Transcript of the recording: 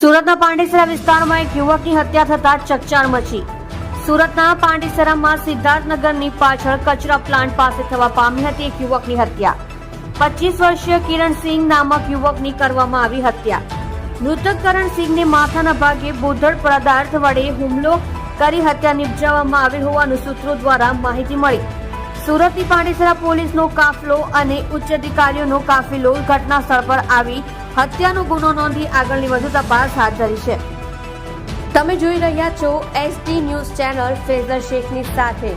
સુરતના પાંડેસરા વિસ્તારમાં એક યુવકની હત્યા થતા ચકચાર મચી। સુરતના પાંડેસરામાં સિદ્ધાર્થનગરની પાછળ કચરા પ્લાન્ટ પાસે થવા પામી હતી એક યુવકની હત્યા। 25 વર્ષીય કિરણસિંહ નામક યુવકની કરવામાં આવી હત્યા। મૃતક કરણસિંહને માથાના ભાગે બોધડ પદાર્થ વડે હુમલો કરી હત્યા નિપજાવવામાં આવી હોવાનું સૂત્રો દ્વારા માહિતી મળી। સુરતની પાંડેસરા પોલીસનો કાફલો અને ઉચ્ચ અધિકારીઓનો કાફિલો ઘટના સ્થળ પર આવી હત્યાનો ગુનો નોંધી આગળની વધુ તપાસ હાથ ધરી છે। તમે જોઈ રહ્યા છો SD ન્યૂઝ ચેનલ ફેઝર શેખની સાથે।